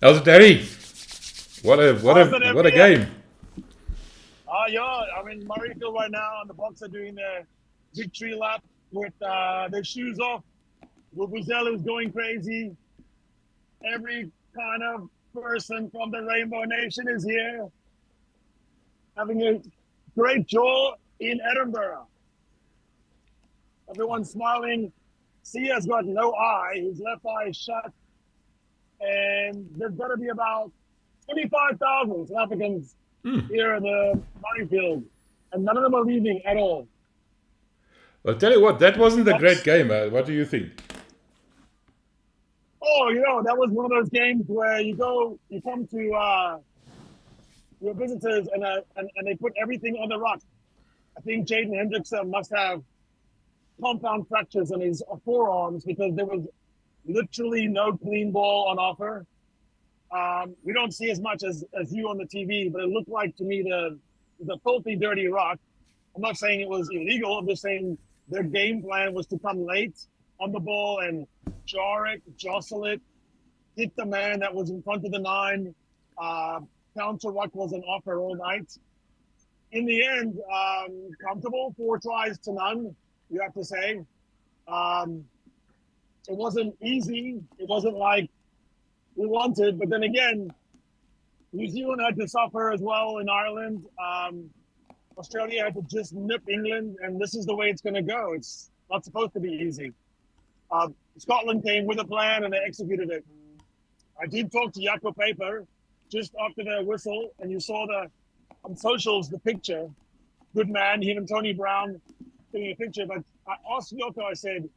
How's it, Harry? How's it, What a MBF? game! Yeah, I'm in Murrayfield right now, and the Bucks are doing their victory lap with their shoes off. Vuvuzela is going crazy. Every kind of person from the Rainbow Nation is here, having a great jaw in Edinburgh. Everyone's smiling. Sia's got no eye; his left eye is shut, and there's going to be about 25,000 South Africans here in the Murrayfield, and none of them are leaving at all. I'll tell you what, that wasn't a great Bucks. game. What do you think? Oh, that was one of those games where you come to your visitors, and they put everything on the rock. I think Jaden Hendrickson must have compound fractures on his forearms because there was literally no clean ball on offer. We don't see as much as you on the TV, but it looked like to me the filthy, dirty rock. I'm not saying it was illegal. I'm just saying their game plan was to come late on the ball and jar it, jostle it, hit the man that was in front of the nine. Counter ruck was an offer all night. In the end, comfortable, 4 tries to none, you have to say. Um, it wasn't easy. It wasn't like we wanted, but then again, New Zealand had to suffer as well in Ireland. Australia had to just nip England, and this is the way it's going to go. It's not supposed to be easy. Scotland came with a plan, and they executed it. I did talk to Jaco Paper just after the whistle, and you saw on socials the picture. Good man, him and Tony Brown getting a picture. But I asked Yoko, I said,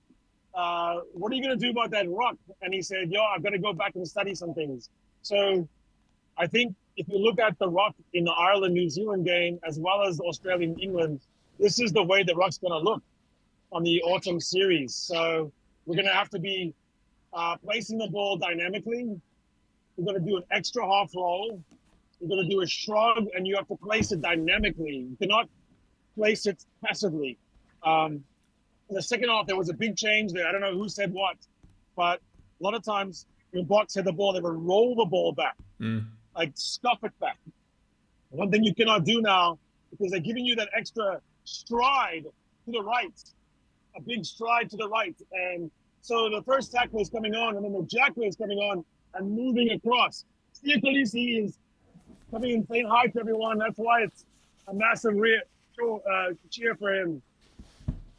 what are you going to do about that rock? And he said, I've got to go back and study some things. So I think if you look at the rock in the Ireland-New Zealand game, as well as Australia-England, this is the way the rock's going to look on the autumn series. So we're going to have to be placing the ball dynamically. We're going to do an extra half roll. We're going to do a shrug, and you have to place it dynamically. You cannot place it passively. In the second half, there was a big change there. I don't know who said what, but a lot of times when Bucks had the ball, they would roll the ball back, like stuff it back. One thing you cannot do now, because they're giving you that extra stride to the right, a big stride to the right. And so the first tackle is coming on, and then the jackal is coming on and moving across. Physicality is coming and saying hi to everyone. That's why it's a massive cheer for him.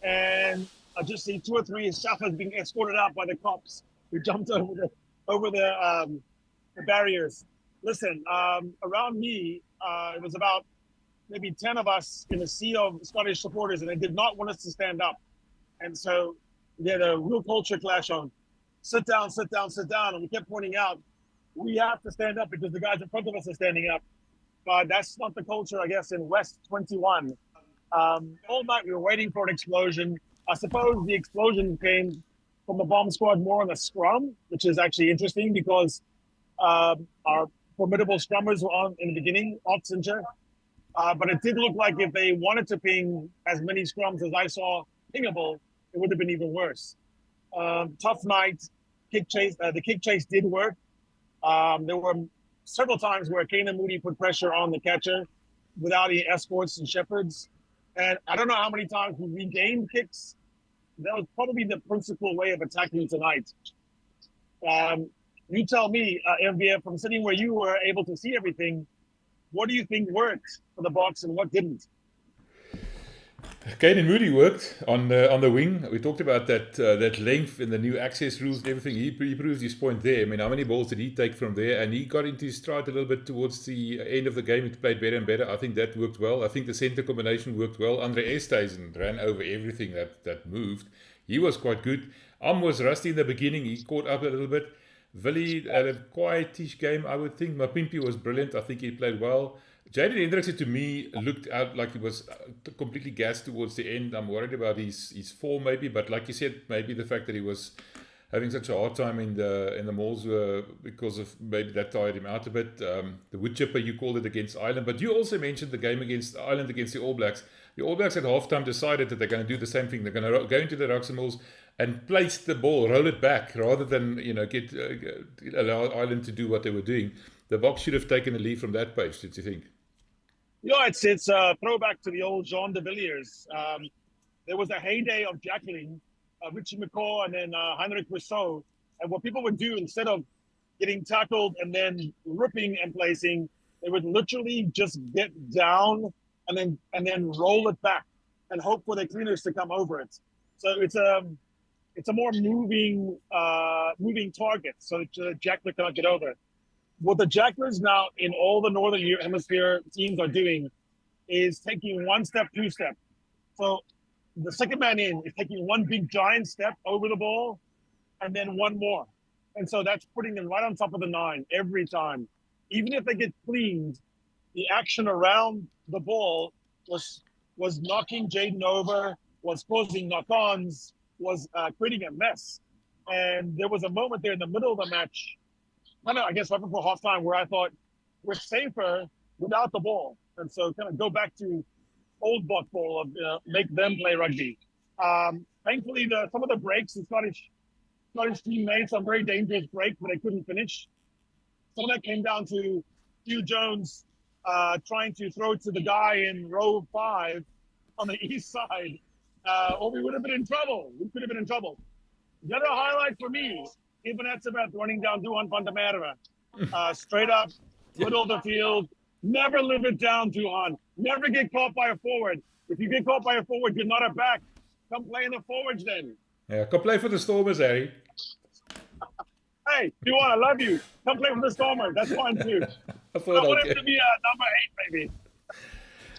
And I just see 2 or 3 Shafas being escorted out by the cops who jumped over the barriers. Listen, around me, it was about maybe 10 of us in a sea of Scottish supporters, and they did not want us to stand up. And so we had a real culture clash on sit down, sit down, sit down. And we kept pointing out, we have to stand up because the guys in front of us are standing up. But that's not the culture, I guess, in West 21. All night we were waiting for an explosion. I suppose the explosion came from the bomb squad more on the scrum, which is actually interesting because our formidable scrummers were on in the beginning, Otzinger. But it did look like if they wanted to ping as many scrums as I saw pingable, it would have been even worse. Tough night, kick chase. The kick chase did work. There were several times where Kane Moody put pressure on the catcher without any escorts and shepherds. And I don't know how many times we regained kicks. That was probably the principal way of attacking tonight. You tell me, MVF, from sitting where you were able to see everything, what do you think worked for the Bucks and what didn't? Kane and Moody worked on the wing. We talked about that length and the new access rules and everything. He proved his point there. I mean, how many balls did he take from there? And he got into his stride a little bit towards the end of the game. He played better and better. I think that worked well. I think the center combination worked well. Andre Esthuizen ran over everything that moved. He was quite good. Was rusty in the beginning. He caught up a little bit. Willie had a quietish game, I would think. Mapimpi was brilliant. I think he played well. Jaden Hendrickson to me looked out like he was completely gassed towards the end. I'm worried about his form maybe, but like you said, maybe the fact that he was having such a hard time in the malls because of maybe that tired him out a bit. The wood chipper, you called it, against Ireland, but you also mentioned the game against Ireland against the All Blacks. The All Blacks at halftime decided that they're going to do the same thing. They're going to go into the rucks and malls and place the ball, roll it back, rather than allow Ireland to do what they were doing. The Boks should have taken a lead from that page. Did you think? Yeah, it's a throwback to the old Jean de Villiers. There was a heyday of jackaling, Richie McCaw and then Heinrich Rousseau. And what people would do, instead of getting tackled and then ripping and placing, they would literally just get down and then roll it back and hope for their cleaners to come over it. So it's a more moving target, so that the jackler cannot get over. What the jacklers now in all the Northern Hemisphere teams are doing is taking one step, two step. So the second man in is taking one big giant step over the ball and then one more. And so that's putting them right on top of the 9 every time. Even if they get cleaned, the action around the ball was knocking Jaden over, was causing knock-ons, was creating a mess. And there was a moment there in the middle of the match, I guess right before halftime, where I thought we're safer without the ball. And so kind of go back to old Bok ball of make them play rugby. Thankfully, some of the breaks, the Scottish team made some very dangerous breaks, but they couldn't finish. Some of that came down to Hugh Jones trying to throw it to the guy in row 5 on the east side, or we would have been in trouble. We could have been in trouble. The other highlight for me, Ibn Etzebeth running down Duhan van der Merwe. Straight up, middle of the field. Never live it down, Duhan. Never get caught by a forward. If you get caught by a forward, you're not a back. Come play in the forwards then. Yeah, come play for the Stormers, Harry. Hey, Duhan, I love you. Come play for the Stormers. That's fine too. I want him to be number 8, maybe.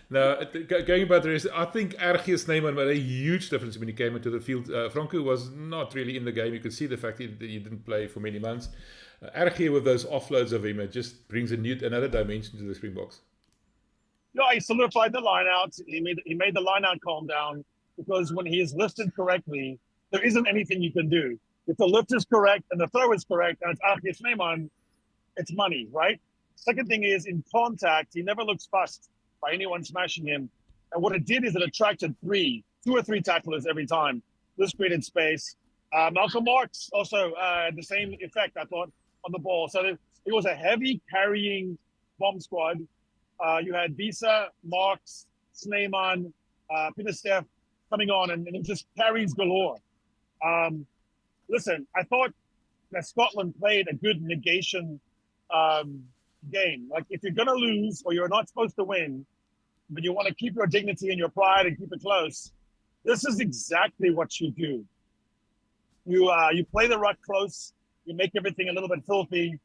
Now, going about the rest, I think Ergie Snyman made a huge difference when he came into the field. Franco was not really in the game. You could see the fact that he didn't play for many months. Ergie, with those offloads of him, it just brings another dimension to the Springboks. No, he solidified the lineout. He made the lineout calm down, because when he is lifted correctly, there isn't anything you can do. If the lift is correct and the throw is correct, and it's Ergie Snyman, it's money, right? Second thing is, in contact, he never looks fussed by anyone smashing him. And what it did is it attracted 2 or 3 tacklers every time. This created space. Malcolm Marks also had the same effect, I thought, on the ball. So it was a heavy carrying bomb squad. You had Bisa, Marks, Snyman, Peter Steff coming on, and it just carries galore. Listen, I thought that Scotland played a good negation game. Like, if you're going to lose or you're not supposed to win, but you want to keep your dignity and your pride and keep it close, this is exactly what you do. You play the ruck close, you make everything a little bit filthy,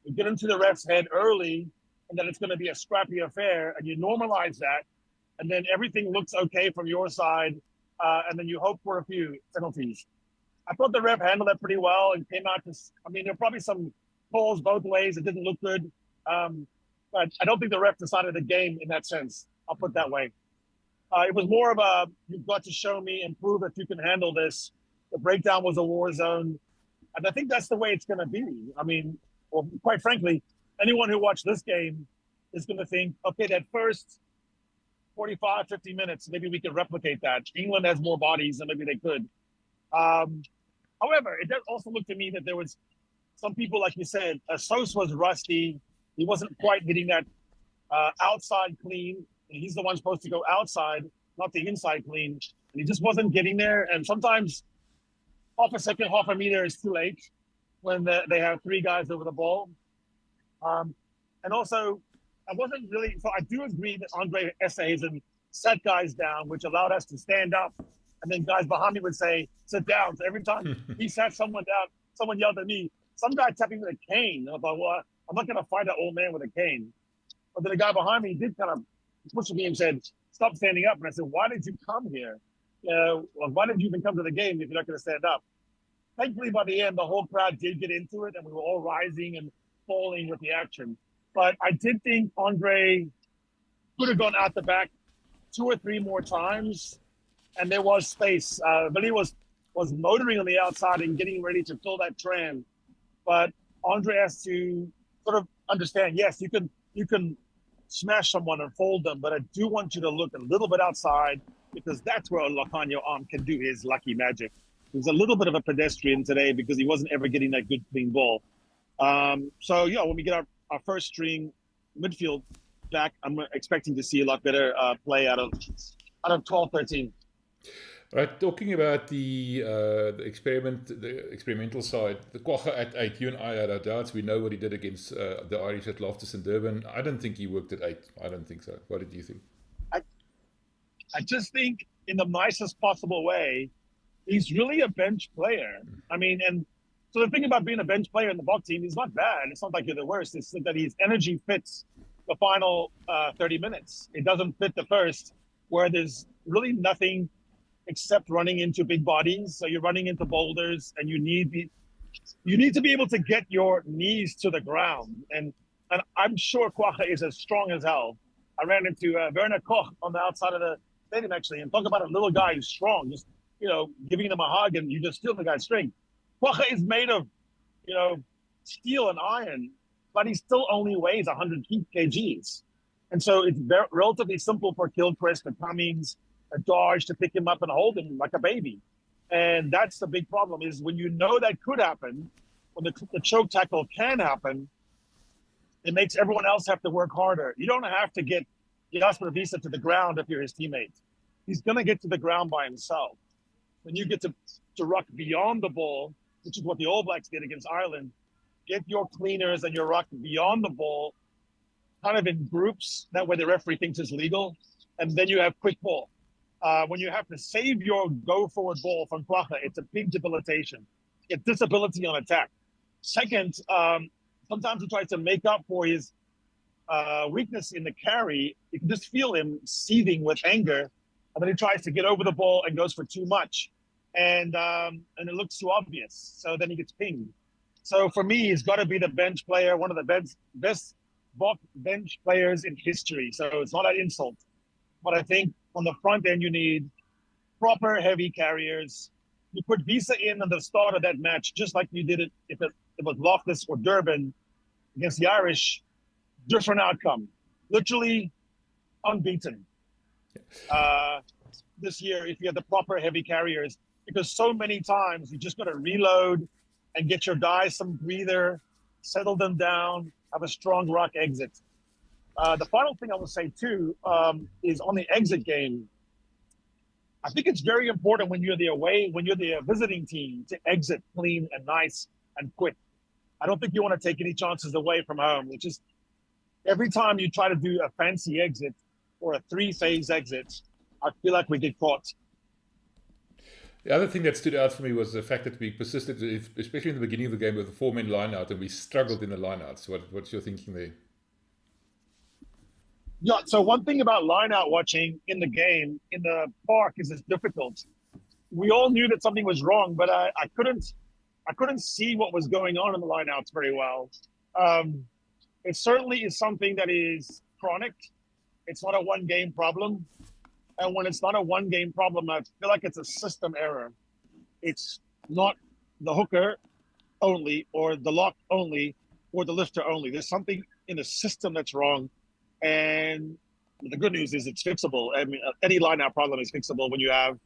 you get into the ref's head early, and then it's going to be a scrappy affair, and you normalize that, and then everything looks okay from your side, and then you hope for a few penalties. I thought the ref handled that pretty well and came out to, there were probably some calls both ways. It didn't look good. But I don't think the ref decided the game in that sense. I'll put it that way. It was more of a, you've got to show me and prove that you can handle this. The breakdown was a war zone. And I think that's the way it's going to be. Well, quite frankly, anyone who watched this game is going to think, okay, that first 45, 50 minutes, maybe we can replicate that. England has more bodies, and maybe they could. However, it does also look to me that there was some people, like you said, Sos was rusty. He wasn't quite hitting that outside clean. And he's the one supposed to go outside, not the inside clean. And he just wasn't getting there. And sometimes half a second, half a meter is too late when they have 3 guys over the ball. And also, I wasn't really, so I do agree that Andre Esterhuizen set guys down, which allowed us to stand up. And then guys behind me would say, sit down. So every time he sat someone down, someone yelled at me, some guy tapping with a cane. And I thought, well, I'm not going to fight an old man with a cane. But then the guy behind me did kind of push me and said, stop standing up. And I said, why did you come here? Why did you even come to the game if you're not going to stand up? Thankfully, by the end, the whole crowd did get into it, and we were all rising and falling with the action. But I did think Andre could have gone out the back 2 or 3 more times, and there was space. Billy was motoring on the outside and getting ready to fill that tram. But Andre has to sort of understand, yes, you can smash someone and fold them, but I do want you to look a little bit outside, because that's where Lokanyo Arm can do his lucky magic. was a little bit of a pedestrian today because he wasn't ever getting that good clean ball. So yeah, when we get our first string midfield back, I'm expecting to see a lot better play out of 12, 13. Right, talking about the experimental side, the Kwagga at 8, you and I had our doubts. We know what he did against the Irish at Loftus and Durban. I don't think he worked at 8. I don't think so. What did you think? I just think in the nicest possible way, he's really a bench player. I mean, and so the thing about being a bench player in the Bok team, he's not bad. It's not like you're the worst. It's that his energy fits the final 30 minutes. It doesn't fit the first, where there's really nothing except running into big bodies. So you're running into boulders, and you need to be able to get your knees to the ground. And I'm sure Kwagga is as strong as hell. I ran into Werner Koch on the outside of the stadium, actually, and talk about a little guy who's strong, just, giving him a hug, and you just feel the guy's strength. Kwagga is made of, steel and iron, but he still only weighs 100 kgs. And so it's relatively simple for Gilchrist and Cummings, a Dodge to pick him up and hold him like a baby. And that's the big problem, is when you know that could happen, when the choke tackle can happen, it makes everyone else have to work harder. You don't have to get Jasper Visa to the ground if you're his teammate. He's going to get to the ground by himself. When you get to ruck beyond the ball, which is what the All Blacks did against Ireland, get your cleaners and your ruck beyond the ball, kind of in groups, that way the referee thinks it's legal, and then you have quick ball. When you have to save your go-forward ball from Kwagga, it's a big debilitation. It's disability on attack. Second, sometimes he tries to make up for his weakness in the carry. You can just feel him seething with anger, and then he tries to get over the ball and goes for too much. And it looks too obvious. So then he gets pinged. So for me, he's got to be the bench player, one of the best bench players in history. So it's not an insult. But I think on the front end, you need proper heavy carriers. You put Visa in at the start of that match, just like you did it if it was Loftus or Durban against the Irish, different outcome. Literally unbeaten this year if you have the proper heavy carriers, because so many times you just got to reload and get your guys some breather, settle them down, have a strong ruck exit. The final thing I will say too is on the exit game. I think it's very important when you're the visiting team, to exit clean and nice and quick. I don't think you want to take any chances away from home, which is every time you try to do a fancy exit or a 3-phase exit, I feel like we get caught. The other thing that stood out for me was the fact that we persisted, especially in the beginning of the game, with the 4-man lineout, and we struggled in the lineouts. What's your thinking there? Yeah, so one thing about lineout watching in the game, in the park, is it's difficult. We all knew that something was wrong, but I couldn't see what was going on in the lineouts very well. It certainly is something that is chronic. It's not a one-game problem. And when it's not a one-game problem, I feel like it's a system error. It's not the hooker only, or the lock only, or the lifter only. There's something in the system that's wrong. And the good news is it's fixable. I mean, any line-out problem is fixable when you have,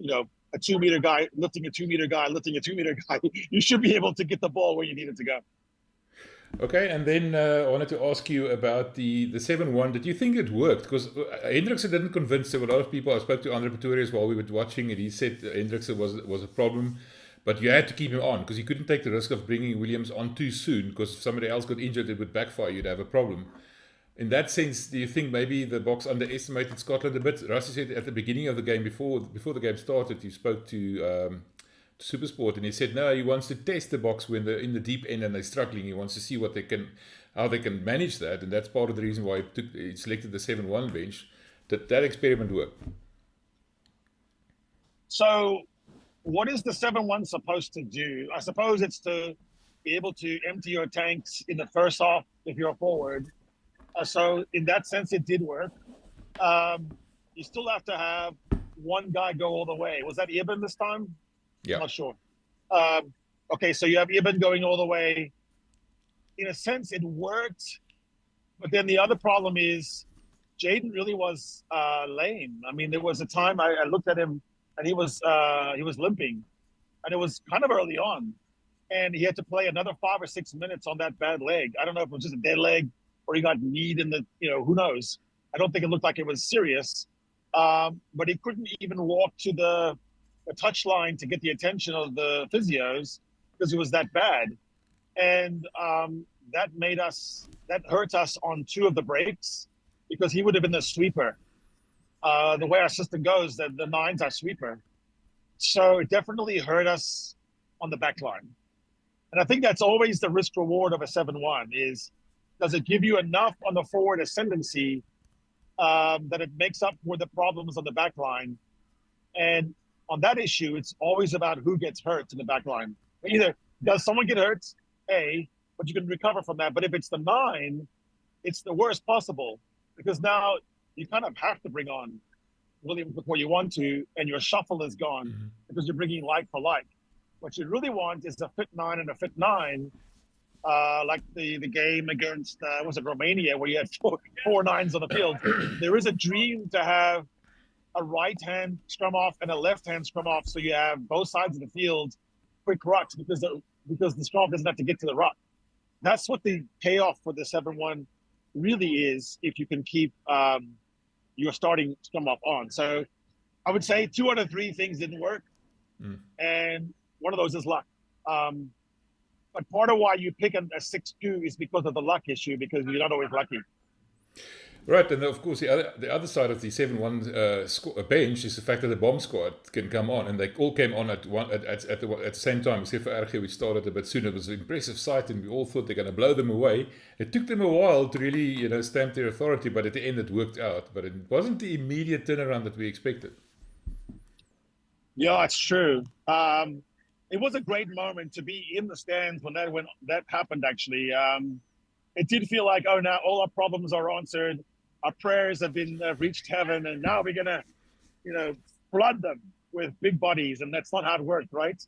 a 2-meter guy lifting a 2-meter guy, lifting a 2-meter guy. You should be able to get the ball where you need it to go. Okay, and then I wanted to ask you about the 7-1. Did you think it worked? Because Hendrikse didn't convince. There were a lot of people. I spoke to Andre Pretorius while we were watching, and he said Hendrikse was a problem. But you had to keep him on because you couldn't take the risk of bringing Williams on too soon, because if somebody else got injured, it would backfire. You'd have a problem. In that sense, do you think maybe the Boks underestimated Scotland a bit? Rassie said at the beginning of the game, before the game started, he spoke to Supersport, and he said no, he wants to test the Boks when they're in the deep end and they're struggling. He wants to see how they can manage that, and that's part of the reason why he selected the 7-1 bench. That experiment worked. So, what is the 7-1 supposed to do? I suppose it's to be able to empty your tanks in the first half if you're a forward. So in that sense, it did work. You still have to have one guy go all the way. Was that Eben this time? Yeah. I'm not sure. Okay, so you have Eben going all the way. In a sense, it worked. But then the other problem is Jaden really was lame. I mean, there was a time I looked at him and he was limping, and it was kind of early on, and he had to play another 5 or 6 minutes on that bad leg. I don't know if it was just a dead leg or he got kneed in the, who knows. I don't think it looked like it was serious, but he couldn't even walk to the touch line to get the attention of the physios because it was that bad. And that hurt us on 2 of the breaks because he would have been the sweeper. The way our system goes, the 9's our sweeper. So it definitely hurt us on the back line. And I think that's always the risk reward of a 7-1 is, does it give you enough on the forward ascendancy that it makes up for the problems on the back line? And on that issue, it's always about who gets hurt in the back line. Either does someone get hurt, but you can recover from that. But if it's the 9, it's the worst possible because now you kind of have to bring on William before you want to, and your shuffle is gone because you're bringing like for like. What you really want is a fit 9 and a fit 9, like the game against, was it Romania, where you had four 9s on the field. There is a dream to have a right-hand scrum off and a left-hand scrum off, so you have both sides of the field quick rucks because the scrum doesn't have to get to the ruck. That's what the payoff for the 7-1 really is if you can keep your starting scrum off on. So I would say 2 out of 3 things didn't work, and one of those is luck. But part of why you pick a 6-2 is because of the luck issue, because you're not always lucky. Right, and of course the other side of the 7-1 bench is the fact that the bomb squad can come on, and they all came on at the same time, except for RG, which started a bit sooner. It was an impressive sight, and we all thought they're going to blow them away. It took them a while to really, stamp their authority, but at the end it worked out. But it wasn't the immediate turnaround that we expected. Yeah, it's true. It was a great moment to be in the stands when that happened. Actually, it did feel like, oh, now all our problems are answered. Our prayers have been reached heaven, and now we're gonna, flood them with big bodies, and that's not how it worked, right?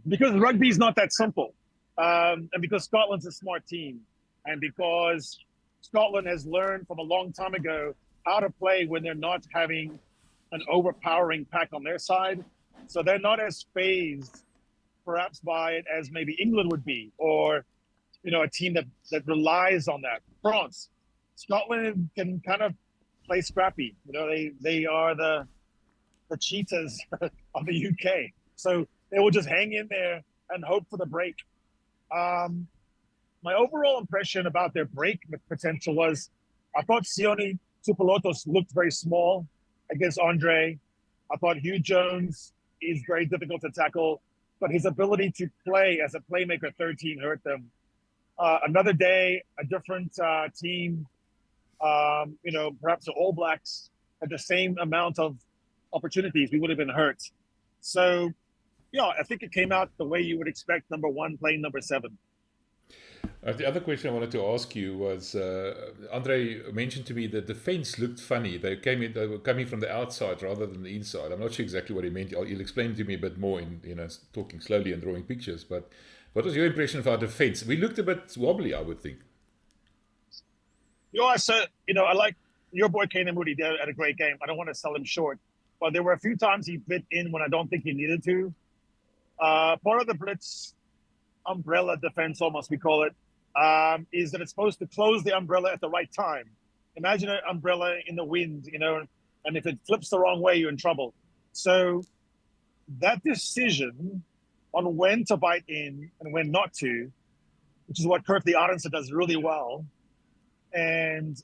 Because rugby is not that simple, and because Scotland's a smart team, and because Scotland has learned from a long time ago how to play when they're not having an overpowering pack on their side, so they're not as phased, perhaps, by it as maybe England would be, or a team that relies on that. France. Scotland can kind of play scrappy. They are the cheetahs of the UK. So they will just hang in there and hope for the break. My overall impression about their break potential was, I thought Sione Tupulotos looked very small against Andre. I thought Hugh Jones is very difficult to tackle, but his ability to play as a playmaker 13 hurt them. Another day, a different team, perhaps the All Blacks had the same amount of opportunities, we would have been hurt. So, I think it came out the way you would expect number 1 playing number 7. The other question I wanted to ask you was, Andre mentioned to me that the defense looked funny. They were coming from the outside rather than the inside. I'm not sure exactly what he meant. You'll explain to me a bit more in, talking slowly and drawing pictures. But what was your impression of our defense? We looked a bit wobbly, I would think. I like your boy Kane Moody did a great game. I don't want to sell him short, but there were a few times he fit in when I don't think he needed to. Part of the Blitz umbrella defense, almost we call it, is that it's supposed to close the umbrella at the right time. Imagine an umbrella in the wind, and if it flips the wrong way, you're in trouble. So that decision on when to bite in and when not to, which is what Kirkley Arendse does really well, and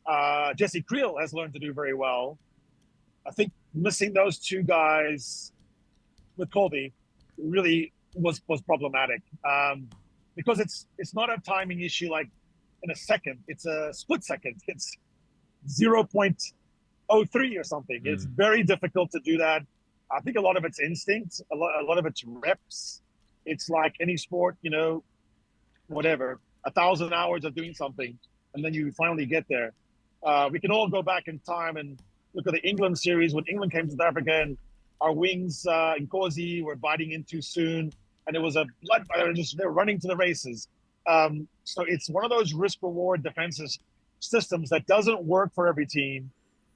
Jesse Creel has learned to do very well. I think missing those 2 guys with Colby really was problematic, because it's not a timing issue like in a second. It's a split second. It's 0.03 or something. It's very difficult to do that. I think a lot of it's instinct, a lot of it's reps. It's like any sport, whatever, 1,000 hours of doing something, and then you finally get there. We can all go back in time and look at the England series when England came to South Africa and our wings in Nkosi were biting in too soon, and it was a blood. They're running to the races. So it's one of those risk-reward defensive systems that doesn't work for every team.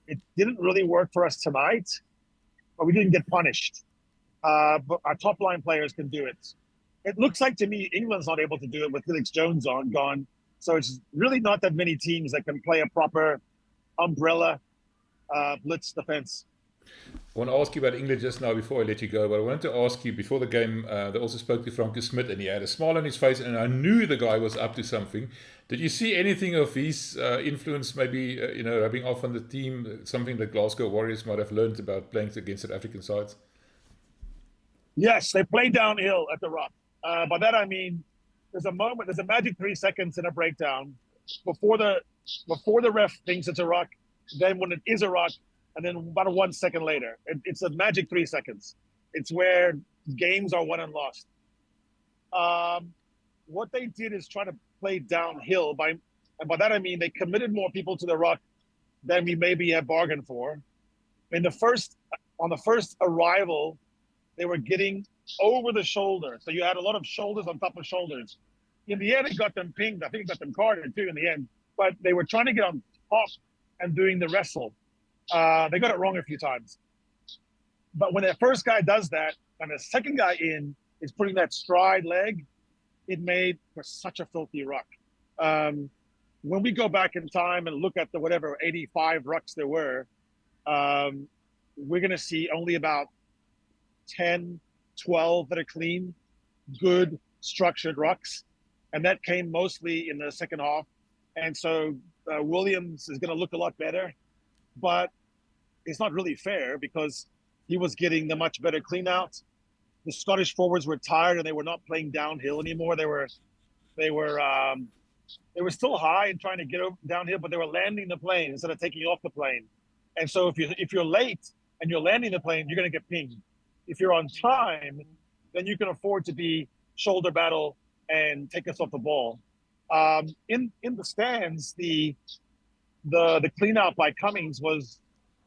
It didn't really work for us tonight. but we didn't get punished. But our top line players can do it. It looks like to me England's not able to do it with Felix Jones gone. So it's really not that many teams that can play a proper umbrella blitz defense. I want to ask you about England just now before I let you go, but I wanted to ask you before the game, they also spoke to Kwagga Smith and he had a smile on his face and I knew the guy was up to something. Did you see anything of his influence maybe, rubbing off on the team, something that Glasgow Warriors might have learned about playing against South African sides? Yes, they play downhill at the Rock. By that I mean, there's a magic 3 seconds in a breakdown before the ref thinks it's a rock, then when it is a rock, and then about 1 second later. It's a magic 3 seconds. It's where games are won and lost. What they did is try to play downhill, and by that I mean they committed more people to the rock than we maybe had bargained for. On the first arrival, they were getting over the shoulder. So you had a lot of shoulders on top of shoulders. In the end, it got them pinged. I think it got them carded too in the end. But they were trying to get on top and doing the wrestle. They got it wrong a few times. But when that first guy does that, and the second guy in is putting that stride leg, it made for such a filthy ruck. When we go back in time and look at the 85 rucks there were, we're going to see only about 10, 12 that are clean, good, structured rucks. And that came mostly in the second half. And so Williams is going to look a lot better. But it's not really fair because he was getting the much better clean out. The Scottish forwards were tired and they were not playing downhill anymore. They were still high and trying to get downhill, but they were landing the plane instead of taking off the plane. And so if you're late and you're landing the plane, you're going to get pinged. If you're on time, then you can afford to be shoulder battle and take us off the ball. In the stands, the clean out by Cummings was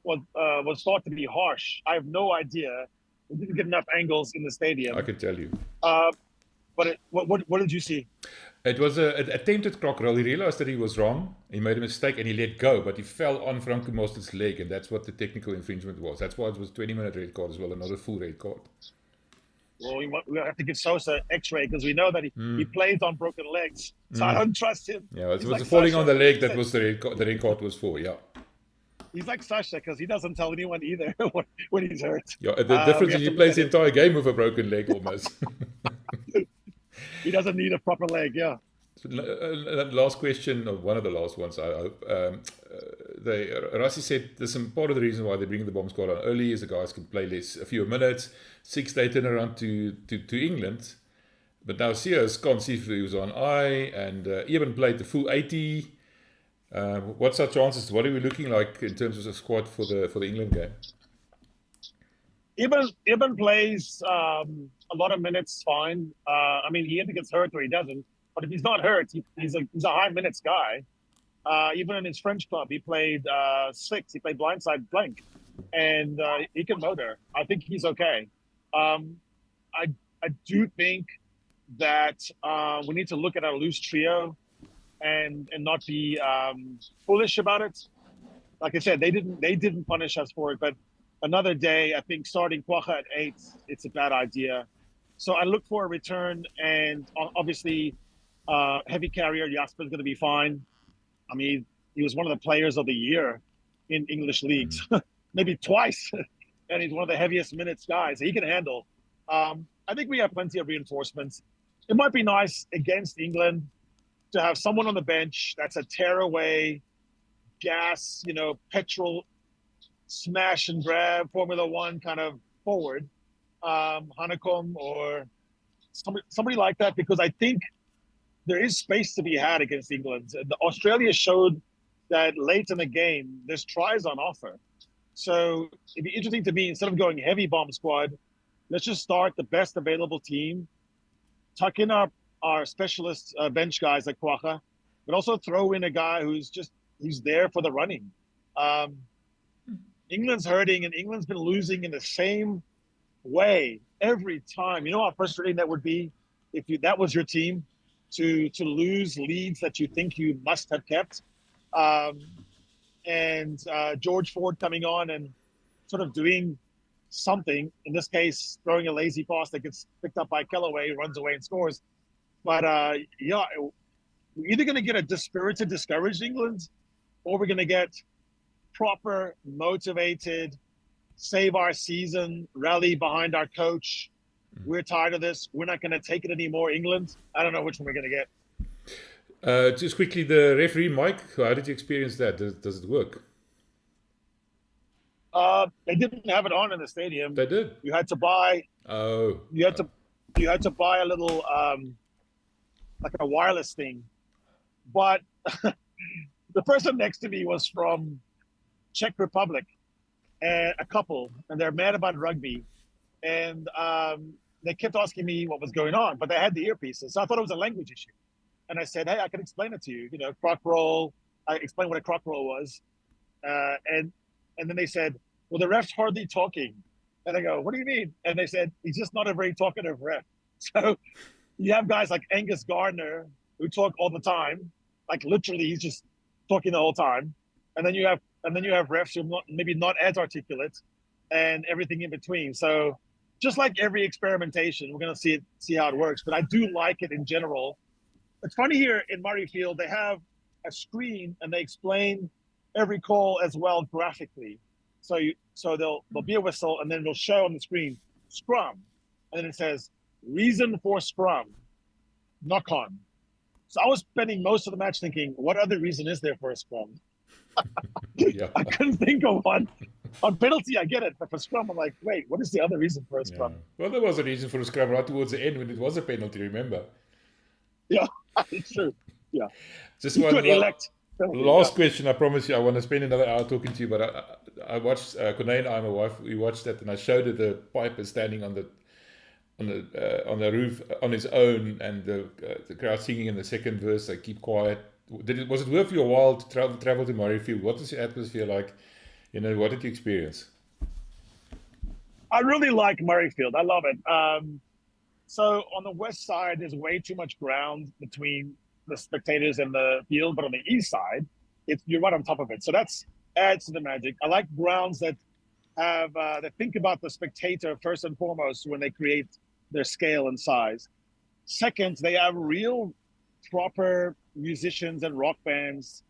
thought to be harsh. I have no idea. We didn't get enough angles in the stadium. I can tell you. But what did you see? It was an attempted croc roll. He realized that he was wrong. He made a mistake and he let go, but he fell on Franco Mosterd's leg, and that's what the technical infringement was. That's why it was 20-minute red card as well, and not a full red card. Well, we have to give Sosa X-ray because we know that he plays on broken legs, so I don't trust him. Yeah, it was like falling Sasha on the leg that was the red card was for. Yeah. He's like Sasha because he doesn't tell anyone either when he's hurt. Yeah, the difference is he plays the entire game with a broken leg almost. He doesn't need a proper leg, yeah. So, last question, or one of the last ones, I hope. Rassi said there's some part of the reason why they're bringing the bomb squad on early is the guys can play a few minutes. 6 they turn around to England. But now Sears can't see if he was on eye, and even played the full 80. What's our chances? What are we looking like in terms of the squad for the England game? Ibn plays a lot of minutes fine. I mean, he either gets hurt or he doesn't. But if he's not hurt, he's a high minutes guy. Even in his French club, he played 6. He played blindside blank, and he can motor. I think he's okay. I do think that we need to look at our loose trio and not be foolish about it. Like I said, they didn't punish us for it, but another day, I think starting Kwagga at 8, it's a bad idea. So I look for a return, and obviously, heavy carrier Jasper is going to be fine. I mean, he was one of the players of the year in English leagues, maybe twice, and he's one of the heaviest minutes guys. He can handle. I think we have plenty of reinforcements. It might be nice against England to have someone on the bench that's a tearaway, gas, petrol, smash and grab, Formula One kind of forward, Hanekom or somebody like that, because I think there is space to be had against England. Australia showed that late in the game, there's tries on offer. So it'd be interesting to me, instead of going heavy bomb squad, let's just start the best available team, tuck in our specialist bench guys like Kwagga, but also throw in a guy who's there for the running. England's hurting, and England's been losing in the same way every time. You know how frustrating that would be if that was your team, to lose leads that you think you must have kept. And George Ford coming on and sort of doing something. In this case, throwing a lazy pass that gets picked up by Kellaway, runs away and scores. But yeah, we're either going to get a dispirited, discouraged England, or we're going to get proper, motivated, save our season, rally behind our coach. We're tired of this. We're not going to take it anymore, England. I don't know which one we're going to get. Just quickly, the referee, Mike, how did you experience that? Does it work? They didn't have it on in the stadium. They did. You had to buy. Oh. You had to buy a little like a wireless thing. But the person next to me was from Czech Republic, and a couple, and they're mad about rugby, and they kept asking me what was going on, but they had the earpieces, so I thought it was a language issue. And I said, hey, I can explain it to you. You know, croc roll. I explained what a croc roll was, and then they said, well, the ref's hardly talking. And I go, what do you mean? And they said, he's just not a very talkative ref. So you have guys like Angus Gardner who talk all the time, like literally he's just talking the whole time. And then you have refs who are maybe not as articulate, and everything in between. So just like every experimentation, we're going to see how it works. But I do like it in general. It's funny here in Murrayfield, they have a screen and they explain every call as well graphically. So there'll be a whistle, and then it'll show on the screen scrum, and then it says reason for scrum, knock on. So I was spending most of the match thinking, what other reason is there for a scrum? Yeah. I couldn't think of one. On penalty, I get it, but for scrum, I'm like, wait, what is the other reason for a scrum? Well, there was a reason for a scrum right towards the end when it was a penalty, remember? Yeah, it's true. Yeah. Just one last question. I promise you, I want to spend another hour talking to you, but I watched, Corné and I, my wife, we watched that, and I showed her the Piper standing on the roof on his own, and the crowd singing in the second verse, they keep quiet. Was it worth your while to travel to Murrayfield? What was the atmosphere like? You know, what did you experience? I really like Murrayfield. I love it. So on the west side, there's way too much ground between the spectators and the field, but on the east side, you're right on top of it. So that's adds to the magic. I like grounds that have that think about the spectator first and foremost when they create their scale and size. Second, they have real proper musicians and rock bands,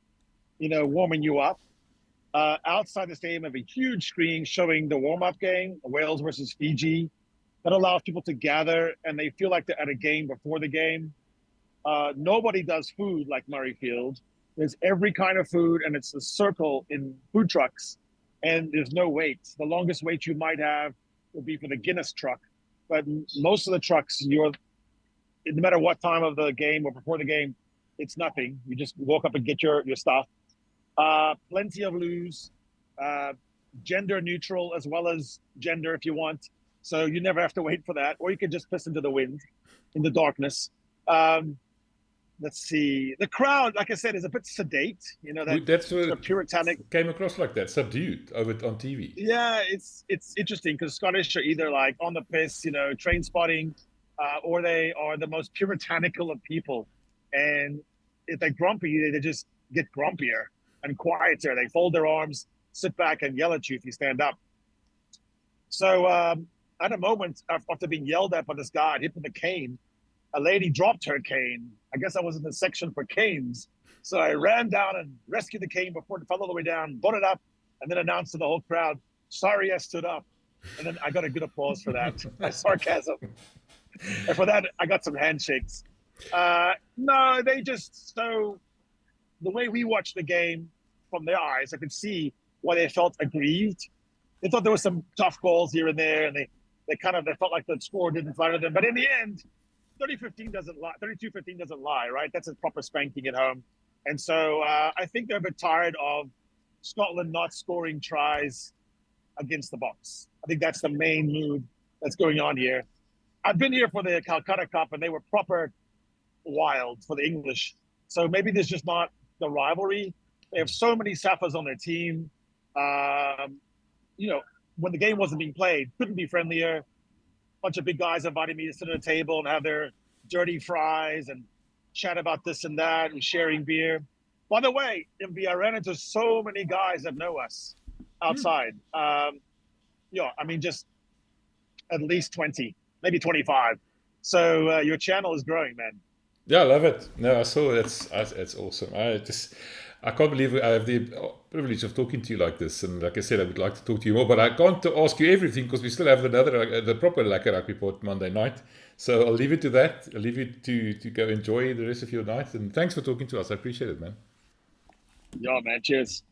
you know, warming you up. Outside the stadium, have a huge screen showing the warm-up game, Wales versus Fiji. That allows people to gather and they feel like they're at a game before the game. Nobody does food like Murrayfield. There's every kind of food, and it's a circle in food trucks, and there's no wait. The longest wait you might have will be for the Guinness truck, but most of the trucks, no matter what time of the game or before the game, it's nothing. You just walk up and get your stuff. Plenty of loos, gender neutral as well as gender if you want. So you never have to wait for that, or you can just piss into the wind in the darkness. Let's see. The crowd, like I said, is a bit sedate. You know, that's what puritanic came across like that, subdued over on TV. Yeah, it's interesting because Scottish are either like on the piss, you know, train spotting, or they are the most puritanical of people. And if they're grumpy, they just get grumpier and quieter. They fold their arms, sit back, and yell at you if you stand up. So at a moment, after being yelled at by this guy, hit with a cane, a lady dropped her cane. I guess I was in the section for canes. So I ran down and rescued the cane before it fell all the way down, brought it up, and then announced to the whole crowd, sorry I stood up. And then I got a good applause for that. Sarcasm. And for that, I got some handshakes. No, so the way we watched the game from their eyes, I could see why they felt aggrieved. They thought there were some tough calls here and there, and they felt like the score didn't flatter them. But in the end, 32-15 doesn't lie, right? That's a proper spanking at home. And so I think they're a bit tired of Scotland not scoring tries against the Boks. I think that's the main mood that's going on here. I've been here for the Calcutta Cup, and they were proper wild for the English. So maybe there's just not the rivalry. They have so many Saffas on their team. You know, when the game wasn't being played, couldn't be friendlier. A bunch of big guys invited me to sit at a table and have their dirty fries and chat about this and that and sharing beer. By the way, I ran into so many guys that know us outside. I mean, just at least 20, maybe 25. So your channel is growing, man. Yeah, I love it. No, I saw that's awesome. I can't believe I have the privilege of talking to you like this. And like I said, I would like to talk to you more, but I can't ask you everything because we still have the proper Lekker Rugby Report Monday night. So I'll leave it to that. I'll leave you to go enjoy the rest of your night. And thanks for talking to us. I appreciate it, man. Yeah, man. Cheers.